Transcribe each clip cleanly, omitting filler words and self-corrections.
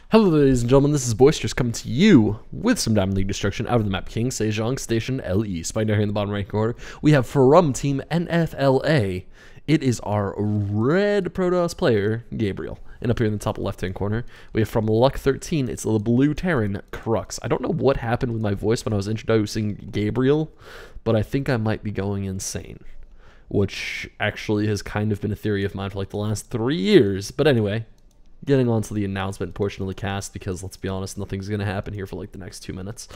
Hello ladies and gentlemen, this is Boisterous coming to you with some Diamond League destruction out of the map King Sejong Station LE. Spike down here in the bottom right corner, we have from Team NFLA, it is our red Protoss player, Gabriel. And up here in the top left hand corner, we have from Luck 13, it's the blue Terran, Crux. I don't know what happened with my voice when I was introducing Gabriel, but I think I might be going insane. Which actually has kind of been a theory of mine for like the last 3 years. But anyway, getting on to the announcement portion of the cast, because let's be honest, nothing's going to happen here for like the next 2 minutes.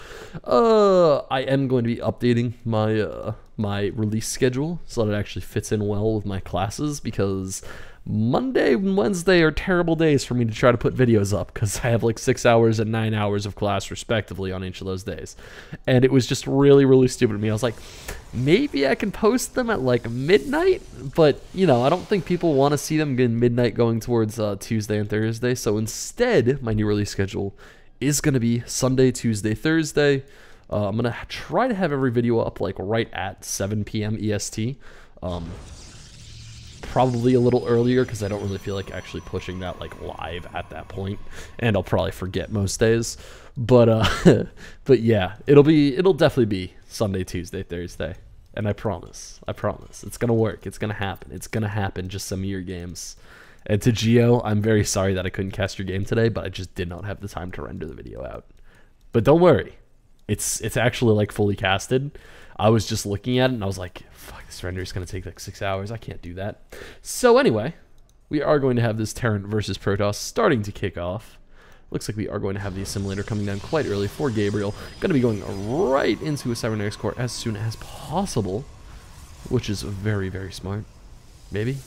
I am going to be updating my my release schedule so that it actually fits in well with my classes, because Monday and Wednesday are terrible days for me to try to put videos up, because I have like 6 hours and 9 hours of class respectively on each of those days. And it was just really stupid of me. I was like, maybe I can post them at like midnight, but you know, I don't think people want to see them in midnight going towards Tuesday and Thursday. So instead, my new release schedule is going to be Sunday, Tuesday, Thursday. I'm going to try to have every video up like right at 7 p.m. EST. Probably a little earlier, because I don't really feel like actually pushing that like live at that point, and I'll probably forget most days. But but yeah, it'll definitely be Sunday, Tuesday, Thursday, and I promise, it's gonna work. It's gonna happen. Just some of your games. And to Geo, I'm very sorry that I couldn't cast your game today, but I just did not have the time to render the video out. But don't worry, it's actually like fully casted. I was just looking at it and I was like, fuck, this render is going to take like 6 hours. I can't do that. So anyway, we are going to have this Terran versus Protoss starting to kick off. Looks like we are going to have the assimilator coming down quite early for Gabriel. Going to be going right into a cybernetics core as soon as possible, which is very smart. Maybe.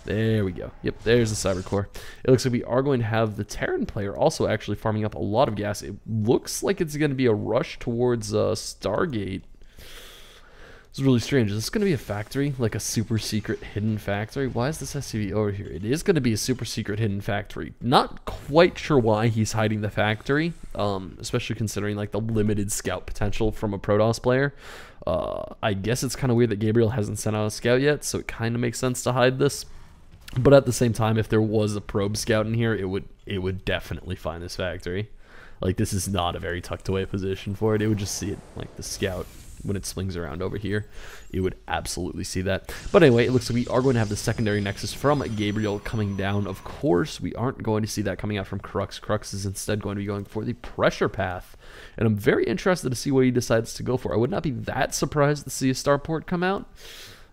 There we go. Yep, there's the cyber core. It looks like we are going to have the Terran player also actually farming up a lot of gas. It looks like it's going to be a rush towards Stargate. It's really strange. Is this going to be a factory? Like a super secret hidden factory? Why is this SCV over here? It is going to be a super secret hidden factory. Not quite sure why he's hiding the factory, especially considering like the limited scout potential from a Protoss player. I guess it's kind of weird that Gabriel hasn't sent out a scout yet, so it kind of makes sense to hide this. But at the same time, if there was a probe scout in here, it would definitely find this factory. Like, this is not a very tucked away position for it. It would just see it, like the scout. When it swings around over here, you would absolutely see that. But anyway, it looks like we are going to have the secondary nexus from Gabriel coming down. Of course, we aren't going to see that coming out from Crux. Crux is instead going to be going for the pressure path, and I'm very interested to see what he decides to go for. I would not be that surprised to see a starport come out,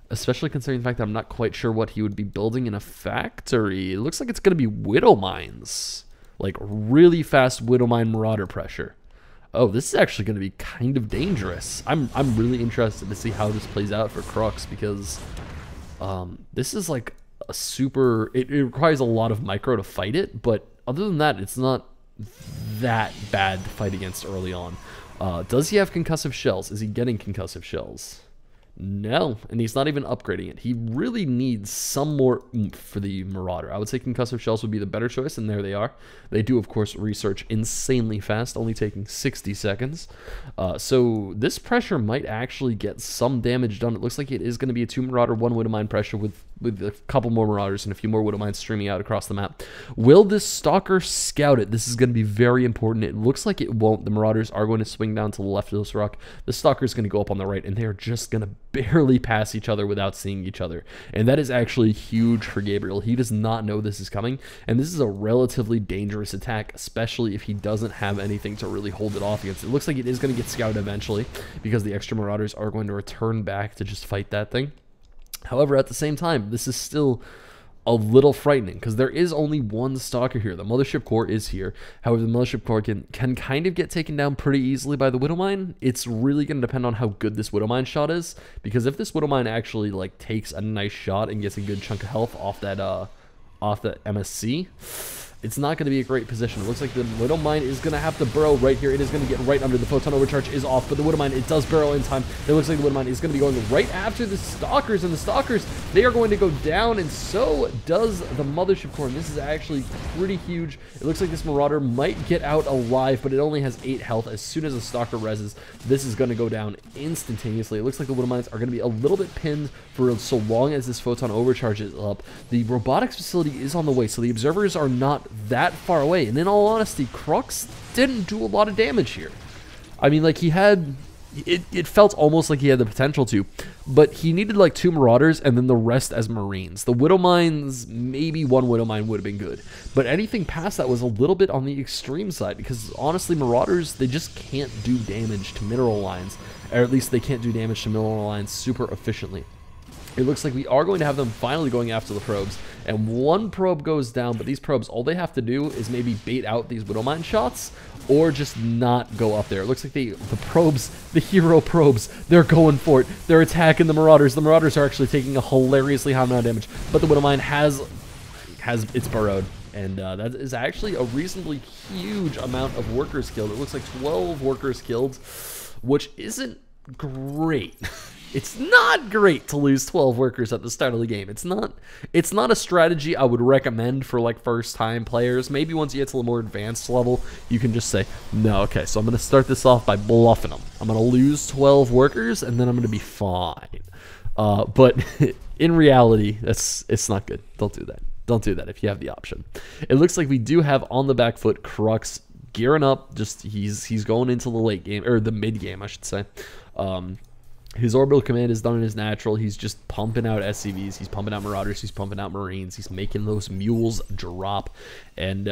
especially considering the fact that I'm not quite sure what he would be building in a factory. It looks like it's going to be Widow Mines, like really fast Widow Mine Marauder pressure. Oh, this is actually going to be kind of dangerous. I'm really interested to see how this plays out for Crux, because this is like a super... It requires a lot of micro to fight it, but other than that, it's not that bad to fight against early on. Does he have concussive shells? Is he getting concussive shells? No, and he's not even upgrading it. He really needs some more oomph for the Marauder. I would say concussive shells would be the better choice, and there they are. They do, of course, research insanely fast, only taking 60 seconds. So this pressure might actually get some damage done. It looks like it is going to be a 2 Marauder, 1 Widow Mine pressure with a couple more Marauders and a few more Widow Mines streaming out across the map. Will this Stalker scout it? This is going to be very important. It looks like it won't. The Marauders are going to swing down to the left of this rock. The Stalker is going to go up on the right, and they are just going to barely pass each other without seeing each other. And that is actually huge for Gabriel. He does not know this is coming, and this is a relatively dangerous attack, especially if he doesn't have anything to really hold it off against. It looks like it is going to get scouted eventually, because the extra Marauders are going to return back to just fight that thing. However, at the same time, this is still a little frightening, because there is only one Stalker here. The Mothership Core is here. However, the Mothership Core can kind of get taken down pretty easily by the Widow Mine. It's really going to depend on how good this Widow Mine shot is, because if this Widow Mine actually like takes a nice shot and gets a good chunk of health off that MSC, it's not going to be a great position. It looks like the Widow Mine is going to have to burrow right here. It is going to get right under. The Photon Overcharge is off, but the Widow Mine, it does burrow in time. It looks like the Widow Mine is going to be going right after the Stalkers, and the Stalkers, they are going to go down, and so does the Mothership Core, and this is actually pretty huge. It looks like this Marauder might get out alive, but it only has 8 health. As soon as the Stalker reses, this is going to go down instantaneously. It looks like the Widow Mines are going to be a little bit pinned for so long as this Photon Overcharge is up. The robotics facility is on the way, so the observers are not that far away. And in all honesty, Crux didn't do a lot of damage here. I mean, like, he had... It felt almost like he had the potential to, but he needed like 2 Marauders and then the rest as Marines. The Widow Mines, maybe 1 Widow Mine would have been good, but anything past that was a little bit on the extreme side, because honestly, Marauders, they just can't do damage to mineral lines, or at least they can't do damage to mineral lines super efficiently. It looks like we are going to have them finally going after the probes, and 1 probe goes down, but these probes, all they have to do is maybe bait out these Widow Mine shots, or just not go up there. It looks like the probes, the hero probes, they're going for it. They're attacking the Marauders. The Marauders are actually taking a hilariously high amount of damage, but the Widow Mine it's burrowed, and that is actually a reasonably huge amount of workers killed. It looks like 12 workers killed, which isn't great. It's not great to lose 12 workers at the start of the game. It's not a strategy I would recommend for like first-time players. Maybe once you get to a more advanced level, you can just say, no, okay, so I'm going to start this off by bluffing them. I'm going to lose 12 workers, and then I'm going to be fine. But in reality, it's not good. Don't do that. Don't do that if you have the option. It looks like we do have on the back foot Crux gearing up. Just he's going into the late game, or the mid game, I should say. His orbital command is done in his natural. He's just pumping out SCVs. He's pumping out Marauders. He's pumping out Marines. He's making those mules drop. And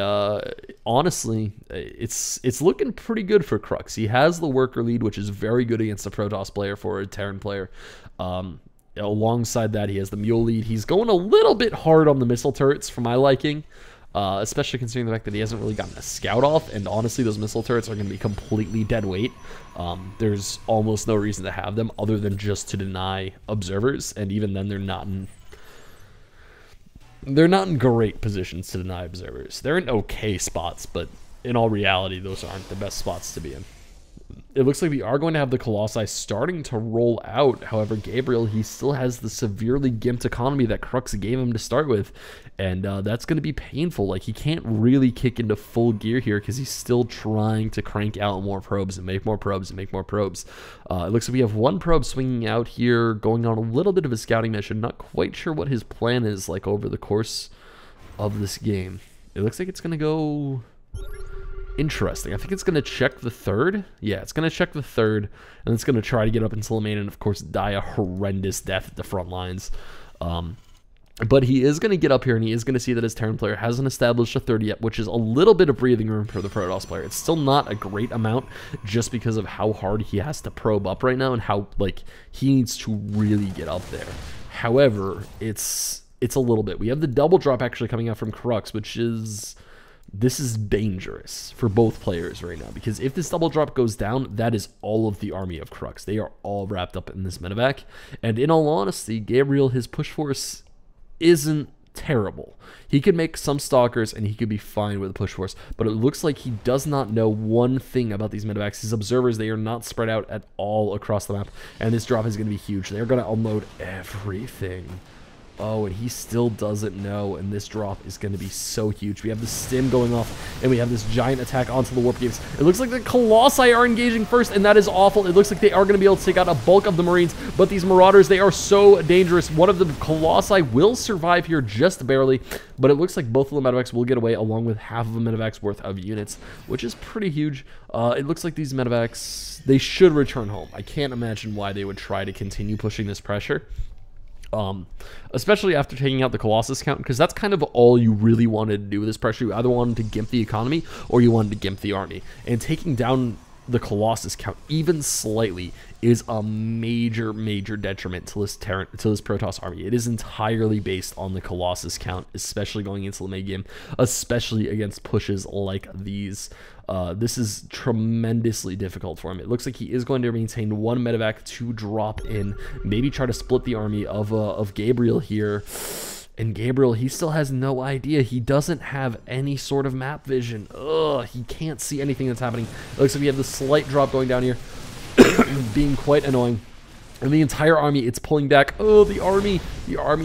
honestly, it's looking pretty good for Crux. He has the worker lead, which is very good against a Protoss player for a Terran player. Alongside that, he has the mule lead. He's going a little bit hard on the missile turrets for my liking. Especially considering the fact that he hasn't really gotten a scout off, and honestly, those missile turrets are going to be completely dead weight. There's almost no reason to have them other than just to deny observers, and even then, they're not in great positions to deny observers. They're in okay spots, but in all reality, those aren't the best spots to be in. It looks like we are going to have the Colossi starting to roll out. However, Gabriel, he still has the severely gimped economy that Crux gave him to start with, and that's going to be painful. Like, he can't really kick into full gear here because he's still trying to crank out more probes and make more probes and make more probes. It looks like we have 1 probe swinging out here, going on a little bit of a scouting mission. Not quite sure what his plan is like over the course of this game. It looks like it's going to go... interesting. I think it's going to check the 3rd. Yeah, it's going to check the 3rd, and it's going to try to get up into the main and, of course, die a horrendous death at the front lines. But he is going to get up here, and he is going to see that his Terran player hasn't established a 3rd yet, which is a little bit of breathing room for the Protoss player. It's still not a great amount, just because of how hard he has to probe up right now and how, like, he needs to really get up there. However, it's a little bit. We have the double drop actually coming out from Crux, which is... this is dangerous for both players right now, because if this double drop goes down, that is all of the army of Crux. They are all wrapped up in this medevac, and in all honesty, Gabriel, his push force isn't terrible. He could make some stalkers, and he could be fine with a push force, but it looks like he does not know one thing about these medevacs. His observers, they are not spread out at all across the map, and this drop is going to be huge. They're going to unload everything. Oh, and he still doesn't know, and this drop is going to be so huge. We have the stim going off, and we have this giant attack onto the warp gates. It looks like the Colossi are engaging first, and that is awful. It looks like they are going to be able to take out a bulk of the Marines, but these Marauders, they are so dangerous. One of the Colossi will survive here just barely, but it looks like both of the medevacs will get away, along with half of a medevac's worth of units, which is pretty huge. It looks like these medevacs, they should return home. I can't imagine why they would try to continue pushing this pressure. Especially after taking out the Colossus count, because that's kind of all you really wanted to do with this pressure. You either wanted to gimp the economy or you wanted to gimp the army, and taking down the Colossus count even slightly is a major detriment to this Protoss army. It is entirely based on the Colossus count, especially going into the mid game, especially against pushes like these. This is tremendously difficult for him. It looks like he is going to maintain 1 medevac to drop in, maybe try to split the army of Gabriel here. And Gabriel, he still has no idea. He doesn't have any sort of map vision. Ugh, he can't see anything that's happening. It looks like we have the slight drop going down here, being quite annoying. And the entire army, it's pulling back. Oh, the army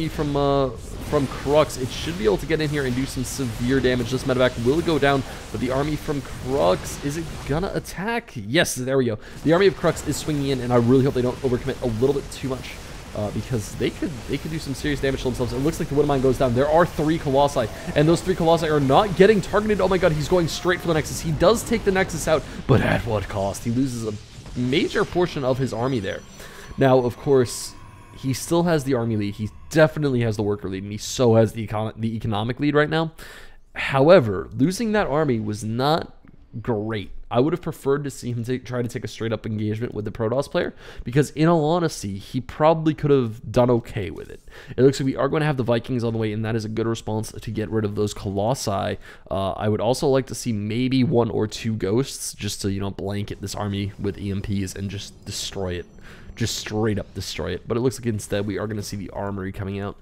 from Crux, it should be able to get in here and do some severe damage. This medevac will go down, but the army from Crux, is it gonna attack? Yes, there we go. The army of Crux is swinging in, and I really hope they don't overcommit a little bit too much. because they could do some serious damage to themselves. It looks like the Wood Mine goes down. There are 3 Colossi, and those 3 Colossi are not getting targeted. Oh my god, he's going straight for the Nexus. He does take the Nexus out, but at what cost? He loses a major portion of his army there. Now, of course, he still has the army lead. He definitely has the worker lead, and he so has the economic lead right now. However, losing that army was not great. I would have preferred to see him try to take a straight up engagement with the Protoss player, because in all honesty, he probably could have done okay with it. It looks like we are going to have the Vikings on the way, and that is a good response to get rid of those Colossi. I would also like to see maybe 1 or 2 Ghosts, just to, you know, blanket this army with EMPs and just destroy it. Just straight up destroy it. But it looks like instead we are going to see the armory coming out.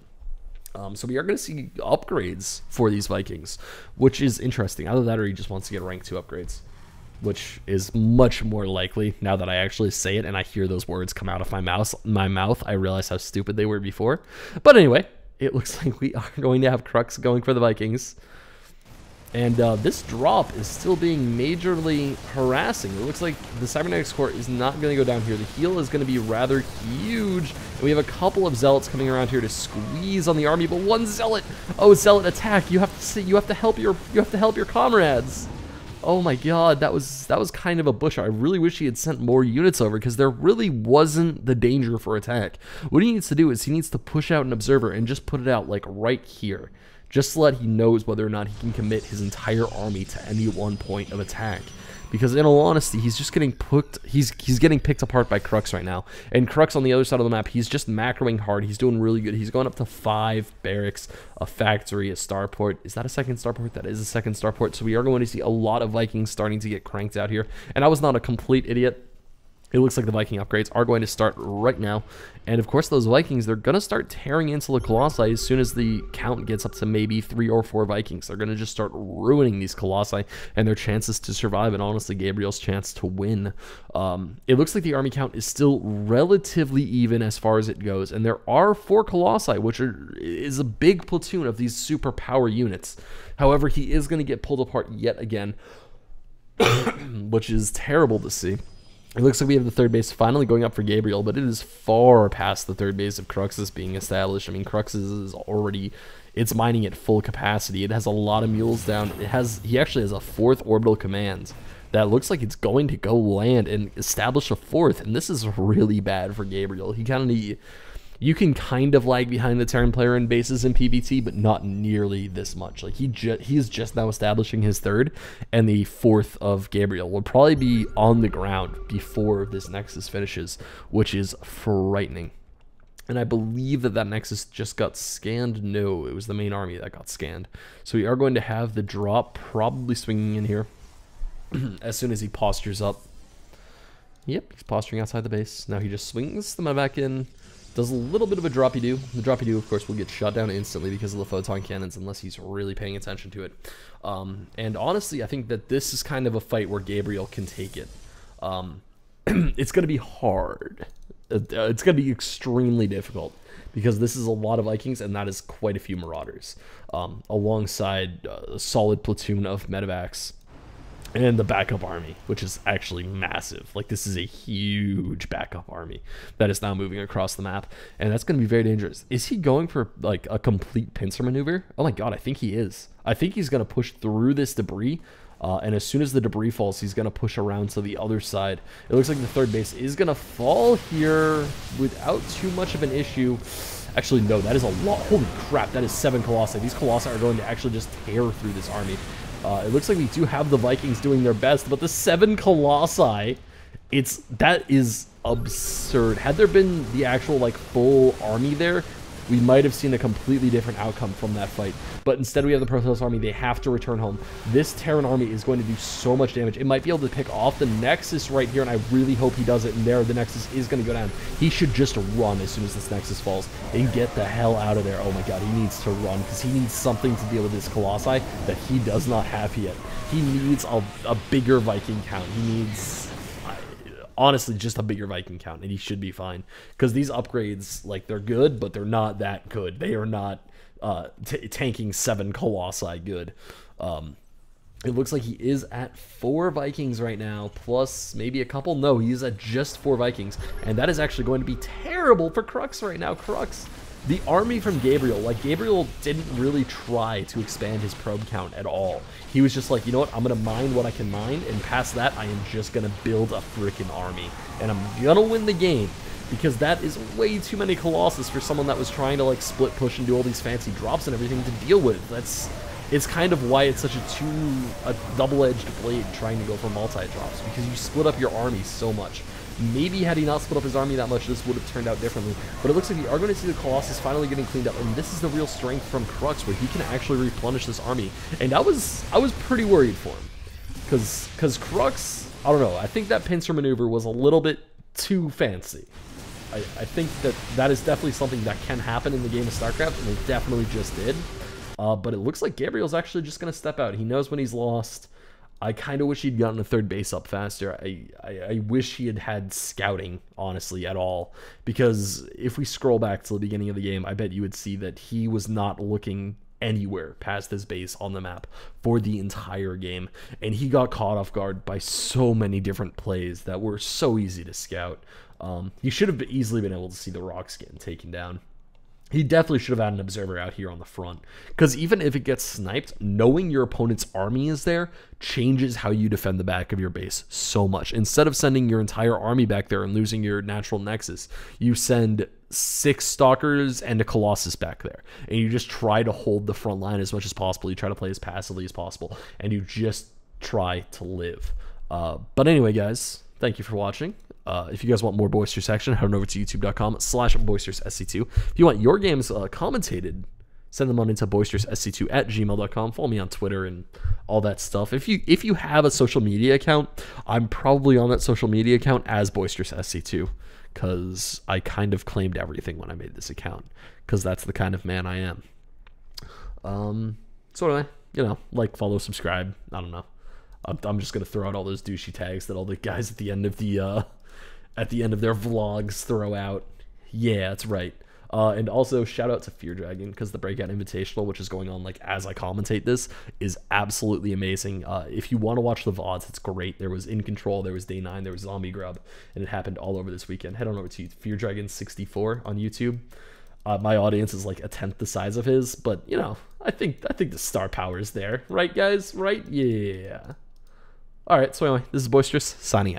So we are going to see upgrades for these Vikings, which is interesting. Either that or he just wants to get rank 2 upgrades, which is much more likely now that I actually say it and I hear those words come out of my mouth. I realize how stupid they were before. But anyway, it looks like we are going to have Crux going for the Vikings. And this drop is still being majorly harassing. It looks like the Cybernetics Core is not going to go down here. The heal is going to be rather huge. And we have a couple of Zealots coming around here to squeeze on the army, but 1 Zealot. Oh, Zealot attack! You have to help your comrades. Oh my god, that was kind of a busher. I really wish he had sent more units over, because there really wasn't the danger for attack. What he needs to do is he needs to push out an observer and just put it out like right here, just so that he knows whether or not he can commit his entire army to any one point of attack. Because in all honesty, he's just getting he's getting picked apart by Crux right now. And Crux on the other side of the map, he's just macroing hard. He's doing really good. He's going up to 5 barracks, a factory, a starport. Is that a second starport? That is a second starport. So we are going to see a lot of Vikings starting to get cranked out here. And I was not a complete idiot. It looks like the Viking upgrades are going to start right now. And of course, those Vikings, they're going to start tearing into the Colossi as soon as the count gets up to maybe 3 or 4 Vikings. They're going to just start ruining these Colossi and their chances to survive, and honestly, Gabriel's chance to win. It looks like the army count is still relatively even as far as it goes. And there are 4 Colossi, which is a big platoon of these superpower units. However, he is going to get pulled apart yet again, which is terrible to see. It looks like we have the 3rd base finally going up for Gabriel, but it is far past the 3rd base of Crux's being established. I mean, Crux's is already, it's mining at full capacity. It has a lot of mules down. He actually has a 4th orbital command that looks like it's going to go land and establish a 4th, and this is really bad for Gabriel. He kind of you can kind of lag behind the Terran player in bases in PvT, but not nearly this much. Like he's just now establishing his 3rd, and the 4th of Gabriel will probably be on the ground before this Nexus finishes, which is frightening. And I believe that Nexus just got scanned. No, it was the main army that got scanned. So we are going to have the drop probably swinging in here as soon as he postures up. Yep, he's posturing outside the base. Now he just swings the medevac in. Does a little bit of a droppy-doo. The droppy-doo, of course, will get shot down instantly because of the photon cannons, unless he's really paying attention to it. And honestly, I think that this is kind of a fight where Gabriel can take it. It's going to be hard. It's going to be extremely difficult, because this is a lot of Vikings, and that is quite a few Marauders, alongside a solid platoon of medevacs. And the backup army, which is actually massive. Like, this is a huge backup army that is now moving across the map. And that's going to be very dangerous. Is he going for, like, a complete pincer maneuver? Oh my god, I think he is. I think he's going to push through this debris. And as soon as the debris falls, he's going to push around to the other side. It looks like the 3rd base is going to fall here without too much of an issue. Actually, no, that is a lot. Holy crap, that is 7 Colossi. These Colossi are going to actually just tear through this army. It looks like we do have the Vikings doing their best, but the 7 Colossi, that is absurd. Had there been the actual, like, full army there, we might have seen a completely different outcome from that fight. But instead we have the Protoss army. They have to return home. This Terran army is going to do so much damage. It might be able to pick off the Nexus right here, and I really hope he does it. And there, the Nexus is going to go down. He should just run as soon as this Nexus falls and get the hell out of there. Oh my god, he needs to run, because he needs something to deal with this Colossi that he does not have yet. He needs a bigger Viking count. He needs, honestly, just a bigger Viking count, and he should be fine. Because these upgrades, like, they're good, but they're not that good. They are not tanking 7 Colossi good. It looks like he is at 4 Vikings right now, plus maybe a couple. No, he's at just 4 Vikings. And that is actually going to be terrible for Crux right now. Crux, the army from Gabriel, like Gabriel didn't really try to expand his probe count at all. He was just like, you know what, I'm going to mine what I can mine, and past that, I am just going to build a freaking army. And I'm going to win the game, because that is way too many Colossus for someone that was trying to like split push and do all these fancy drops and everything to deal with. It's kind of why it's such a double-edged blade trying to go for multi-drops, because you split up your army so much. Maybe had he not split up his army that much, this would have turned out differently. But it looks like we are going to see the Colossus finally getting cleaned up, and this is the real strength from Crux, where he can actually replenish this army. And I was pretty worried for him, because Crux, I don't know, I think that pincer maneuver was a little bit too fancy. I think that is definitely something that can happen in the game of StarCraft, and it definitely just did. But it looks like Gabriel's actually just going to step out. He knows when he's lost. I kind of wish he'd gotten a third base up faster. I wish he had scouting, honestly, at all. Because if we scroll back to the beginning of the game, I bet you would see that he was not looking anywhere past his base on the map for the entire game. And he got caught off guard by so many different plays that were so easy to scout. He should have easily been able to see the rocks getting taken down. He definitely should have had an observer out here on the front, because even if it gets sniped, knowing your opponent's army is there changes how you defend the back of your base so much. Instead of sending your entire army back there and losing your natural nexus, you send 6 stalkers and a Colossus back there, and you just try to hold the front line as much as possible. You try to play as passively as possible, and you just try to live. But anyway, guys, thank you for watching. If you guys want more Boisterous action, head on over to youtube.com/boisteroussc2. If you want your games commentated, send them on into boisteroussc2@gmail.com. Follow me on Twitter and all that stuff. If you have a social media account, I'm probably on that social media account as boisteroussc2, because I kind of claimed everything when I made this account, because that's the kind of man I am. So anyway, like, follow, subscribe. I don't know. I'm just gonna throw out all those douchey tags that all the guys at the end of their vlogs throw out. Yeah, that's right. And also shout out to Fear Dragon, because the Breakout Invitational, which is going on like as I commentate this, is absolutely amazing. If you want to watch the VODs, it's great. There was In Control, there was Day 9, there was Zombie Grub, and it happened all over this weekend. Head on over to Fear Dragon 64 on YouTube. My audience is like 1/10 the size of his, but I think the star power is there, right, guys? Right? Yeah. All right. So anyway, this is Boisterous signing out.